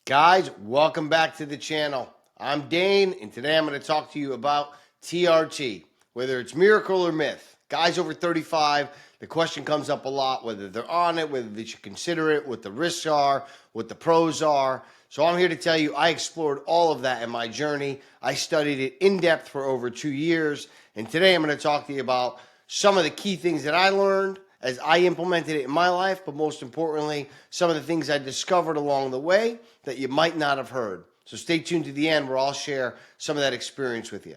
Guys, welcome back to the channel. I'm Dane, and today I'm going to talk to you about TRT, whether it's miracle or myth. Guys over 35, the question comes up a lot, whether they're on it, whether they should consider it, what the risks are, what the pros are. So I'm here to tell you I explored all of that in my journey. I studied it in depth for over 2 years, and today I'm going to talk to you about some of the key things that I learned as I implemented it in my life, but most importantly, some of the things I discovered along the way that you might not have heard. So stay tuned to the end where I'll share some of that experience with you.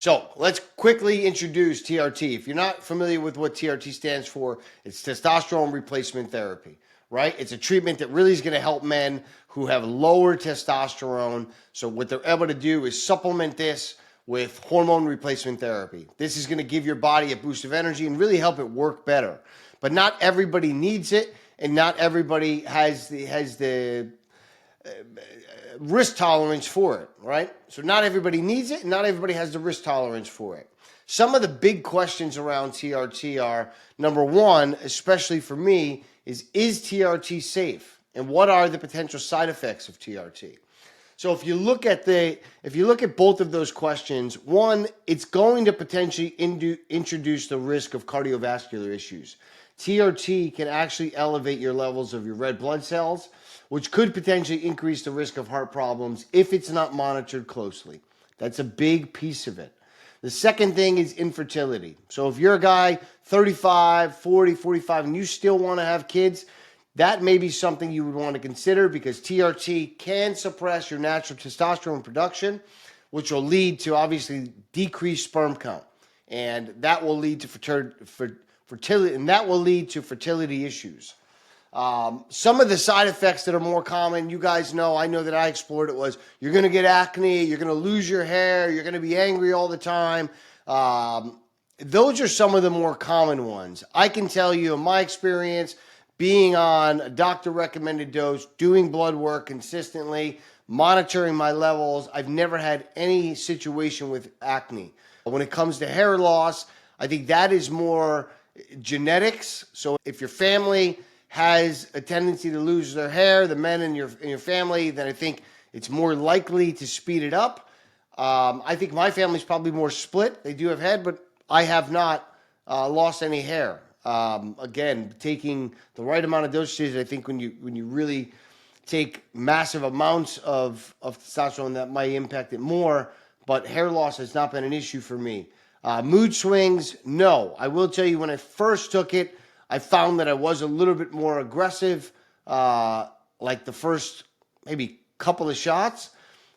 So let's quickly introduce TRT. If you're not familiar with what TRT stands for, it's testosterone replacement therapy, right? It's a treatment that really is going to help men who have lower testosterone. So what they're able to do is supplement this with hormone replacement therapy. This is going to give your body a boost of energy and really help it work better. But not everybody needs it, and not everybody has the risk tolerance for it, right? So not everybody needs it, and not everybody has the risk tolerance for it. Some of the big questions around TRT are, number one, especially for me, is TRT safe? And what are the potential side effects of TRT? So if you look at both of those questions, one, it's going to potentially introduce the risk of cardiovascular issues. TRT can actually elevate your levels of your red blood cells, which could potentially increase the risk of heart problems if it's not monitored closely. That's a big piece of it. The second thing is infertility. So if you're a guy 35, 40, 45, and you still want to have kids, that may be something you would want to consider, because TRT can suppress your natural testosterone production, which will lead to obviously decreased sperm count, and that will lead to fertility issues. Some of the side effects that are more common, you guys know, I know that I explored it, was you're going to get acne, you're going to lose your hair, you're going to be angry all the time. Those are some of the more common ones. I can tell you in my experience, being on a doctor-recommended dose, doing blood work consistently, monitoring my levels, I've never had any situation with acne. When it comes to hair loss, I think that is more genetics. So if your family has a tendency to lose their hair, the men in your family, then I think it's more likely to speed it up. I think my family's probably more split. They do have head, but I have not lost any hair. Again, taking the right amount of dosages, I think when you really take massive amounts of testosterone, that might impact it more, but hair loss has not been an issue for me. Mood swings, no. I will tell you, when I first took it, I found that I was a little bit more aggressive, like the first maybe couple of shots,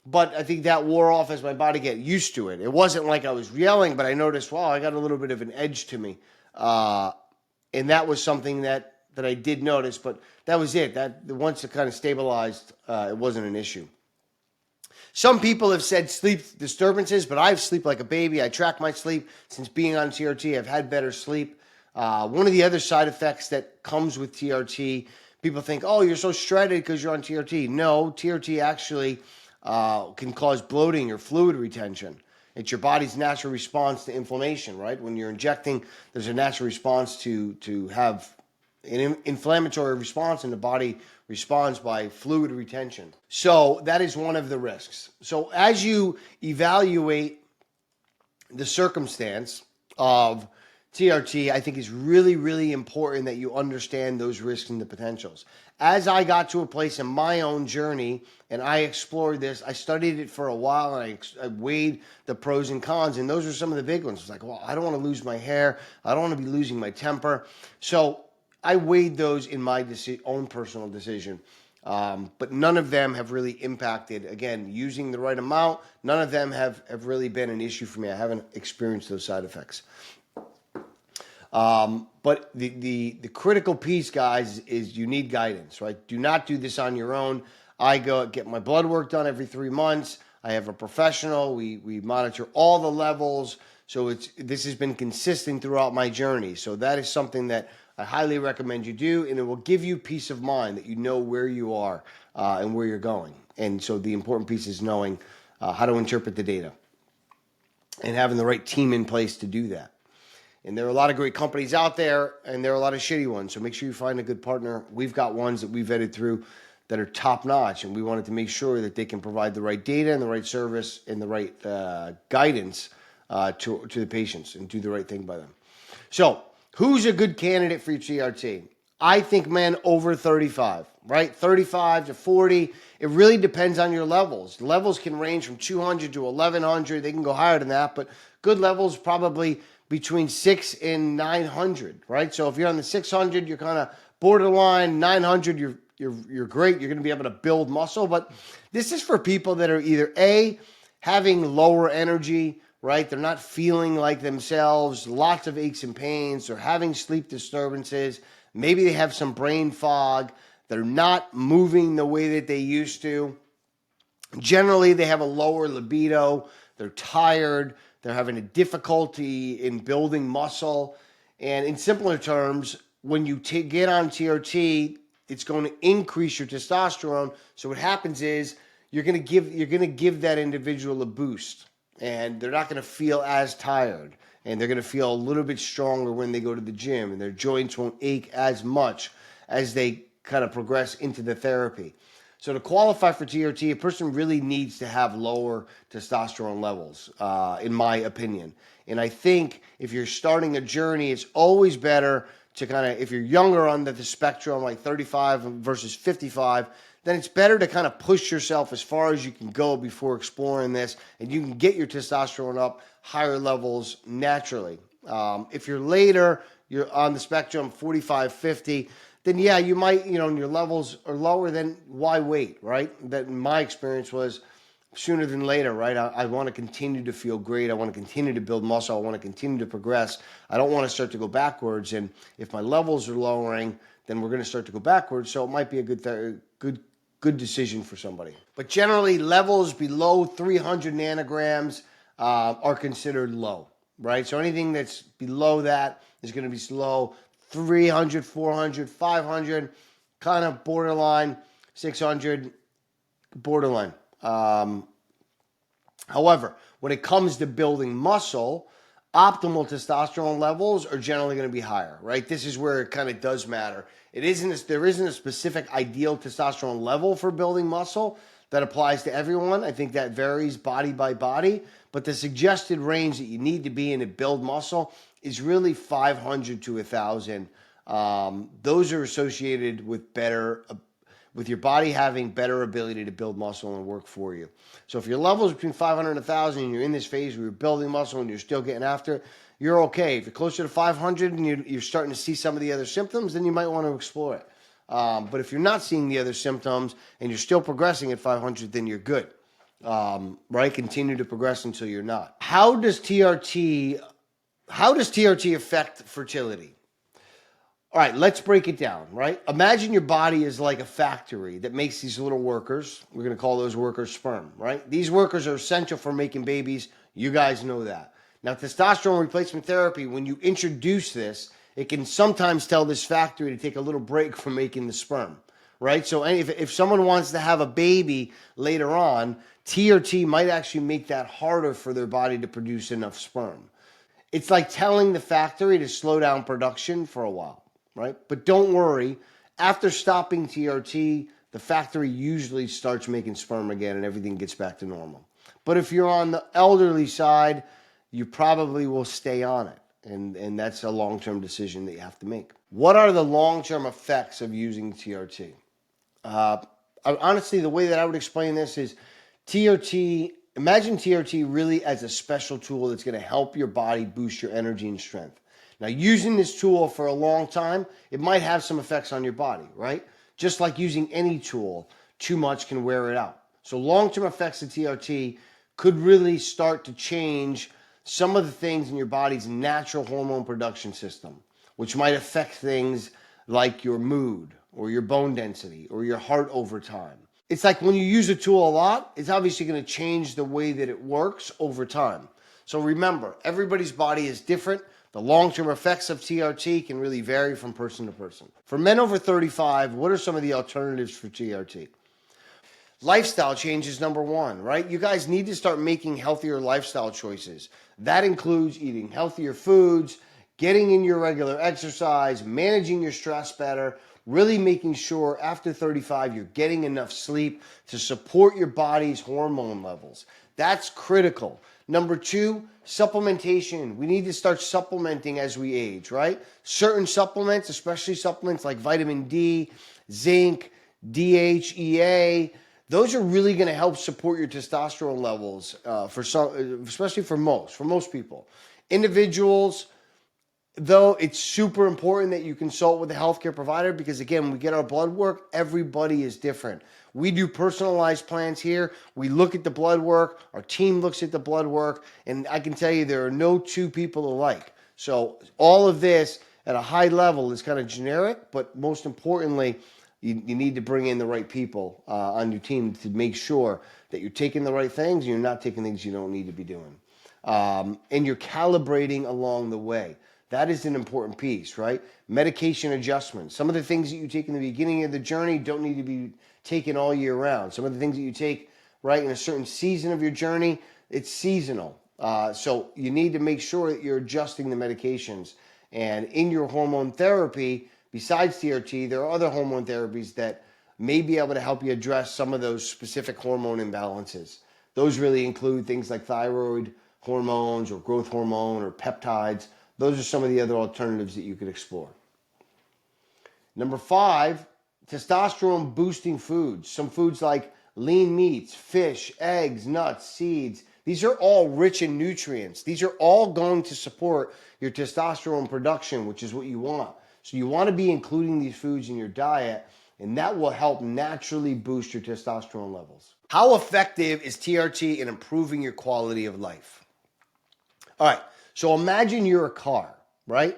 but I think that wore off as my body got used to it. It wasn't like I was yelling, but I noticed, wow, I got a little bit of an edge to me. And that was something that I did notice, but that was it. That once it kind of stabilized, it wasn't an issue. Some people have said sleep disturbances, but I sleep like a baby. I track my sleep. Since being on TRT, I've had better sleep. One of the other side effects that comes with TRT, people think, oh, you're so shredded because you're on TRT. No, TRT actually can cause bloating or fluid retention. It's your body's natural response to inflammation, right? When you're injecting, there's a natural response to have an inflammatory response, and the body responds by fluid retention. So that is one of the risks. So as you evaluate the circumstance of TRT, I think is really, really important that you understand those risks and the potentials. As I got to a place in my own journey and I explored this, I studied it for a while, and I weighed the pros and cons, and those are some of the big ones. It's like, well, I don't want to lose my hair. I don't want to be losing my temper. So I weighed those in my own personal decision. But none of them have really impacted, again, using the right amount. None of them have really been an issue for me. I haven't experienced those side effects. But the critical piece, guys, is you need guidance, right? Do not do this on your own. I go get my blood work done every 3 months. I have a professional. We monitor all the levels. So this has been consistent throughout my journey. So that is something that I highly recommend you do, and it will give you peace of mind that you know where you are and where you're going. And so the important piece is knowing how to interpret the data and having the right team in place to do that. And there are a lot of great companies out there, and there are a lot of shitty ones. So make sure you find a good partner. We've got ones that we vetted through that are top notch, and we wanted to make sure that they can provide the right data and the right service and the right guidance to the patients and do the right thing by them. So, who's a good candidate for your TRT? I think men over 35, right? 35 to 40. It really depends on your levels. Levels can range from 200 to 1100. They can go higher than that, but good levels probably between 6 and 900, right? So if you're on the 600, you're kind of borderline. 900, you're great. You're going to be able to build muscle. But this is for people that are either A, having lower energy, right? They're not feeling like themselves, lots of aches and pains, they're having sleep disturbances, maybe they have some brain fog, they're not moving the way that they used to. Generally, they have a lower libido, they're tired, they're having a difficulty in building muscle. And in simpler terms, when you get on TRT, it's going to increase your testosterone. So what happens is you're going to give that individual a boost. And they're not going to feel as tired, and they're going to feel a little bit stronger when they go to the gym, and their joints won't ache as much as they kind of progress into the therapy. So to qualify for TRT, a person really needs to have lower testosterone levels, in my opinion. And I think if you're starting a journey, it's always better to kind of, if you're younger on the spectrum, like 35 versus 55, then it's better to kind of push yourself as far as you can go before exploring this, and you can get your testosterone up higher levels naturally. If you're later, you're on the spectrum 45, 50, then yeah, you might, and your levels are lower, then why wait, right? That in my experience was sooner than later, right? I want to continue to feel great. I want to continue to build muscle. I want to continue to progress. I don't want to start to go backwards. And if my levels are lowering, then we're going to start to go backwards. So it might be a good decision for somebody. But generally, levels below 300 nanograms are considered low, right? So anything that's below that is going to be slow. 300, 400, 500, kind of borderline. 600, borderline. However, when it comes to building muscle, optimal testosterone levels are generally going to be higher, right? This is where it kind of does matter. There isn't a specific ideal testosterone level for building muscle that applies to everyone. I think that varies body by body, but the suggested range that you need to be in to build muscle is really 500 to 1,000. Those are associated with with your body having better ability to build muscle and work for you. So if your level is between 500 and 1,000 and you're in this phase where you're building muscle and you're still getting after it, you're okay. If you're closer to 500 and you're starting to see some of the other symptoms, then you might want to explore it. But if you're not seeing the other symptoms and you're still progressing at 500, then you're good, right? Continue to progress until you're not. How does TRT affect fertility? All right, let's break it down, right? Imagine your body is like a factory that makes these little workers. We're going to call those workers sperm, right? These workers are essential for making babies. You guys know that. Now, testosterone replacement therapy, when you introduce this, it can sometimes tell this factory to take a little break from making the sperm, right? So if someone wants to have a baby later on, TRT might actually make that harder for their body to produce enough sperm. It's like telling the factory to slow down production for a while. Right? But don't worry, after stopping TRT, the factory usually starts making sperm again and everything gets back to normal. But if you're on the elderly side, you probably will stay on it. And that's a long-term decision that you have to make. What are the long-term effects of using TRT? Honestly, the way that I would explain this is imagine TRT really as a special tool that's going to help your body boost your energy and strength. Now, using this tool for a long time, it might have some effects on your body, right? Just like using any tool, too much can wear it out. So long-term effects of TRT could really start to change some of the things in your body's natural hormone production system, which might affect things like your mood or your bone density or your heart over time. It's like when you use a tool a lot, it's obviously going to change the way that it works over time. So remember, everybody's body is different. The long-term effects of TRT can really vary from person to person. For men over 35, what are some of the alternatives for TRT? Lifestyle change is number one, right? You guys need to start making healthier lifestyle choices. That includes eating healthier foods, getting in your regular exercise, managing your stress better. really making sure after 35 you're getting enough sleep to support your body's hormone levels. That's critical. Number two, supplementation. We need to start supplementing as we age, right? Certain supplements, especially supplements like vitamin D, zinc, DHEA, those are really going to help support your testosterone levels for some, especially for most people. Individuals, though, it's super important that you consult with a healthcare provider because, again, when we get our blood work, everybody is different. We do personalized plans here. We look at the blood work. Our team looks at the blood work. And I can tell you there are no two people alike. So all of this at a high level is kind of generic, but most importantly, you need to bring in the right people on your team to make sure that you're taking the right things and you're not taking things you don't need to be doing. And you're calibrating along the way. That is an important piece, right? Medication adjustments. Some of the things that you take in the beginning of the journey don't need to be taken all year round. Some of the things that you take, right, in a certain season of your journey, it's seasonal. So you need to make sure that you're adjusting the medications. And in your hormone therapy, besides TRT, there are other hormone therapies that may be able to help you address some of those specific hormone imbalances. Those really include things like thyroid hormones or growth hormone or peptides. Those are some of the other alternatives that you could explore. Number 5, testosterone boosting foods. Some foods like lean meats, fish, eggs, nuts, seeds. These are all rich in nutrients. These are all going to support your testosterone production, which is what you want. So you want to be including these foods in your diet, and that will help naturally boost your testosterone levels. How effective is TRT in improving your quality of life? All right, so imagine you're a car, right?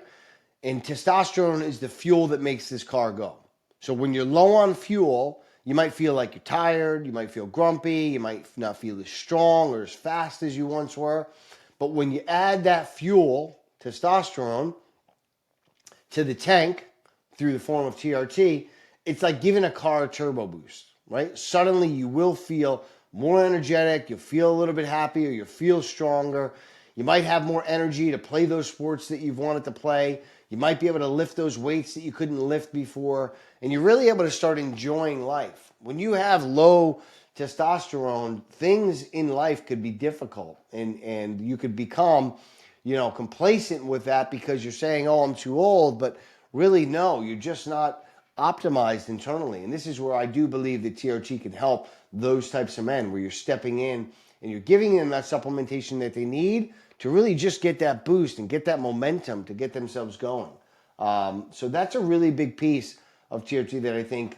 And testosterone is the fuel that makes this car go. So when you're low on fuel, you might feel like you're tired, you might feel grumpy, you might not feel as strong or as fast as you once were. But when you add that fuel, testosterone, to the tank through the form of TRT, it's like giving a car a turbo boost, right? Suddenly you will feel more energetic, you'll feel a little bit happier, you'll feel stronger. You might have more energy to play those sports that you've wanted to play. You might be able to lift those weights that you couldn't lift before, and you're really able to start enjoying life. When you have low testosterone, things in life could be difficult, and you could become, complacent with that because you're saying, oh, I'm too old, but really, no, you're just not optimized internally. And this is where I do believe that TRT can help those types of men, where you're stepping in and you're giving them that supplementation that they need to really just get that boost and get that momentum to get themselves going. So that's a really big piece of TRT that I think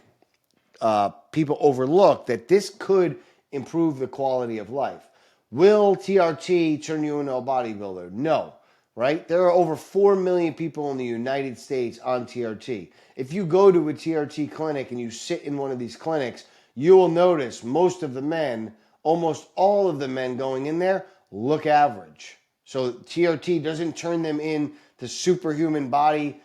people overlook, that this could improve the quality of life. Will TRT turn you into a bodybuilder? No, right? There are over 4 million people in the United States on TRT. If you go to a TRT clinic and you sit in one of these clinics, you will notice most of the men, almost all of the men going in there, look average. So TRT doesn't turn them into superhuman body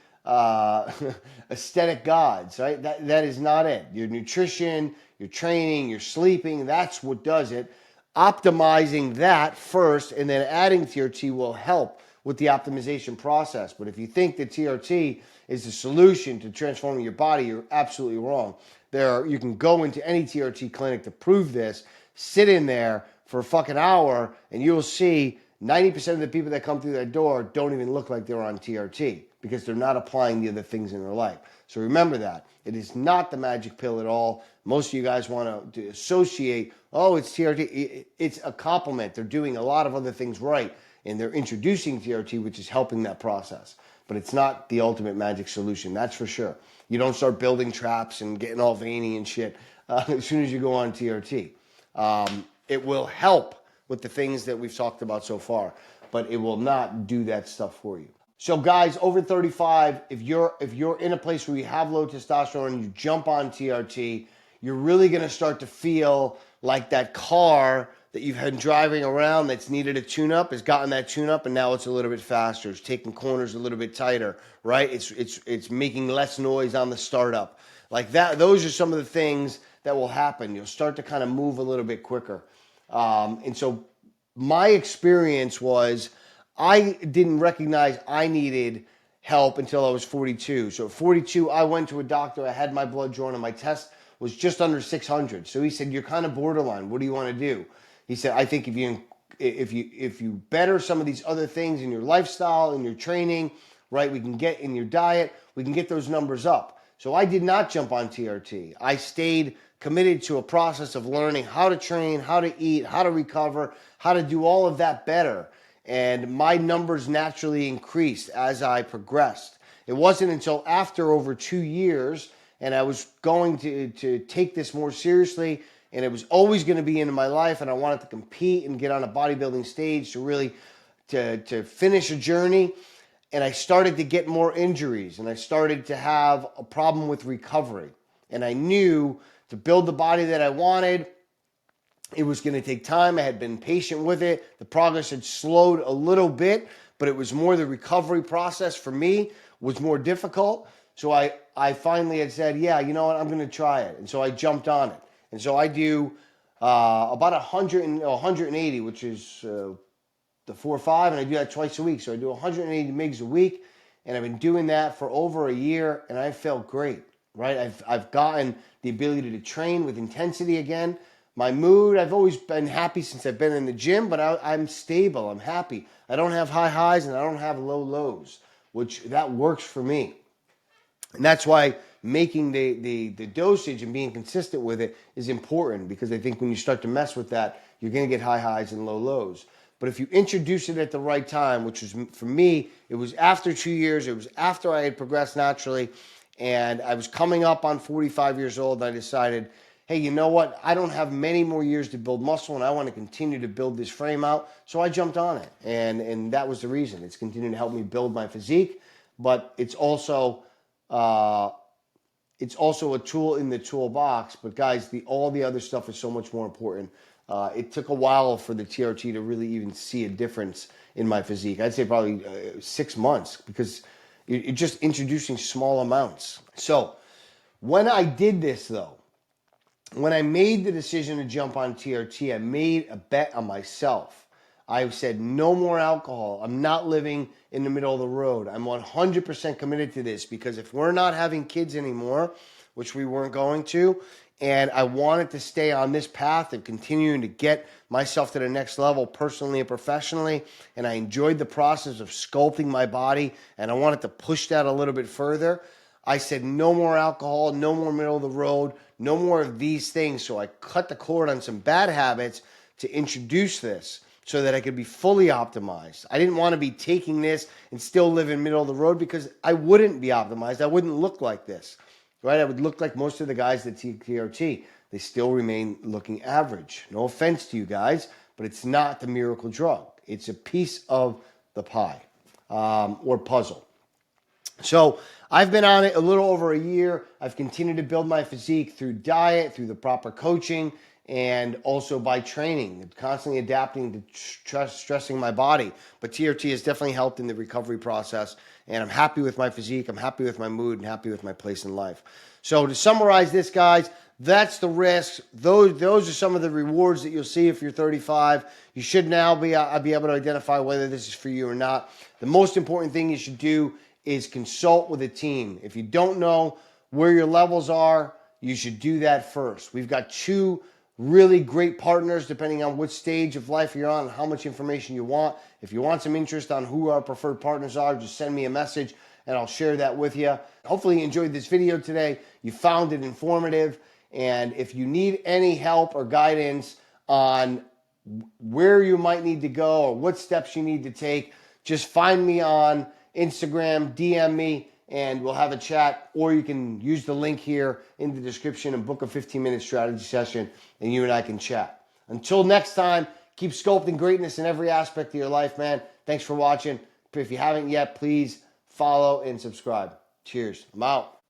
aesthetic gods, right? That is not it. Your nutrition, your training, your sleeping, that's what does it. Optimizing that first and then adding TRT will help with the optimization process. But if you think that TRT is the solution to transforming your body, you're absolutely wrong. You can go into any TRT clinic to prove this, sit in there for a fucking hour, and you'll see 90% of the people that come through that door don't even look like they're on TRT because they're not applying the other things in their life. So remember that. It is not the magic pill at all. Most of you guys want to associate, oh, it's TRT. It's a compliment. They're doing a lot of other things right, and they're introducing TRT, which is helping that process. But it's not the ultimate magic solution, that's for sure. You don't start building traps and getting all veiny and shit as soon as you go on TRT. It will help with the things that we've talked about so far, but it will not do that stuff for you. So guys, over 35, if you're in a place where you have low testosterone and you jump on TRT, you're really going to start to feel like that car that you've been driving around that's needed a tune-up has gotten that tune-up, and now it's a little bit faster. It's taking corners a little bit tighter, right? It's making less noise on the startup. Like that, those are some of the things that will happen. You'll start to kind of move a little bit quicker. And so my experience was I didn't recognize I needed help until I was 42. So at 42, I went to a doctor. I had my blood drawn, and my test was just under 600. So he said, "You're kind of borderline. What do you want to do?" He said, "I think if you better some of these other things in your lifestyle, in your training, right, we can get in your diet, we can get those numbers up." So I did not jump on TRT. I stayed committed to a process of learning how to train, how to eat, how to recover, how to do all of that better. And my numbers naturally increased as I progressed. It wasn't until after over 2 years, and I was going to take this more seriously, and it was always going to be in my life, and I wanted to compete and get on a bodybuilding stage to really to finish a journey. And I started to get more injuries, and I started to have a problem with recovery. And I knew to build the body that I wanted, it was going to take time. I had been patient with it. The progress had slowed a little bit, but it was more the recovery process for me was more difficult. So I finally had said, yeah, you know what, I'm going to try it. And so I jumped on it. And so I do about 180, which is the 4-5, and I do that twice a week. So I do 180 mgs a week, and I've been doing that for over a year, and I felt great, right? I've gotten the ability to train with intensity again. My mood, I've always been happy since I've been in the gym, but I'm stable. I'm happy. I don't have high highs, and I don't have low lows, which that works for me. And that's why making the dosage and being consistent with it is important, because I think when you start to mess with that, you're going to get high highs and low lows. But if you introduce it at the right time, which was for me, it was after 2 years, it was after I had progressed naturally, and I was coming up on 45 years old, and I decided, hey, you know what? I don't have many more years to build muscle, and I want to continue to build this frame out. So I jumped on it, and that was the reason. It's continuing to help me build my physique, but it's also a tool in the toolbox. But guys, all the other stuff is so much more important. It took a while for the TRT to really even see a difference in my physique. I'd say probably 6 months, because you're just introducing small amounts. So when I did this, though, when I made the decision to jump on TRT, I made a bet on myself. I said, no more alcohol. I'm not living in the middle of the road. I'm 100% committed to this, because if we're not having kids anymore, which we weren't going to, and I wanted to stay on this path of continuing to get myself to the next level personally and professionally, and I enjoyed the process of sculpting my body, and I wanted to push that a little bit further, I said no more alcohol, no more middle of the road, no more of these things. So I cut the cord on some bad habits to introduce this so that I could be fully optimized. I didn't want to be taking this and still live in middle of the road, because I wouldn't be optimized. I wouldn't look like this, right? I would look like most of the guys that take TRT. They still remain looking average. No offense to you guys, but it's not the miracle drug. It's a piece of the pie or puzzle. So I've been on it a little over a year. I've continued to build my physique through diet, through the proper coaching, and also by training, constantly adapting to stressing my body. But TRT has definitely helped in the recovery process, and I'm happy with my physique, I'm happy with my mood, and happy with my place in life. So to summarize this, guys, that's the risks. Those are some of the rewards that you'll see if you're 35. You should now be able to identify whether this is for you or not. The most important thing you should do is consult with a team. If you don't know where your levels are, you should do that first. We've got 2 really great partners, depending on which stage of life you're on and how much information you want. If you want some interest on who our preferred partners are, just send me a message and I'll share that with you. Hopefully you enjoyed this video today. You found it informative. And if you need any help or guidance on where you might need to go or what steps you need to take, just find me on Instagram, DM me, and we'll have a chat, or you can use the link here in the description and book a 15-minute strategy session, and you and I can chat. Until next time, keep sculpting greatness in every aspect of your life, man. Thanks for watching. If you haven't yet, please follow and subscribe. Cheers. I'm out.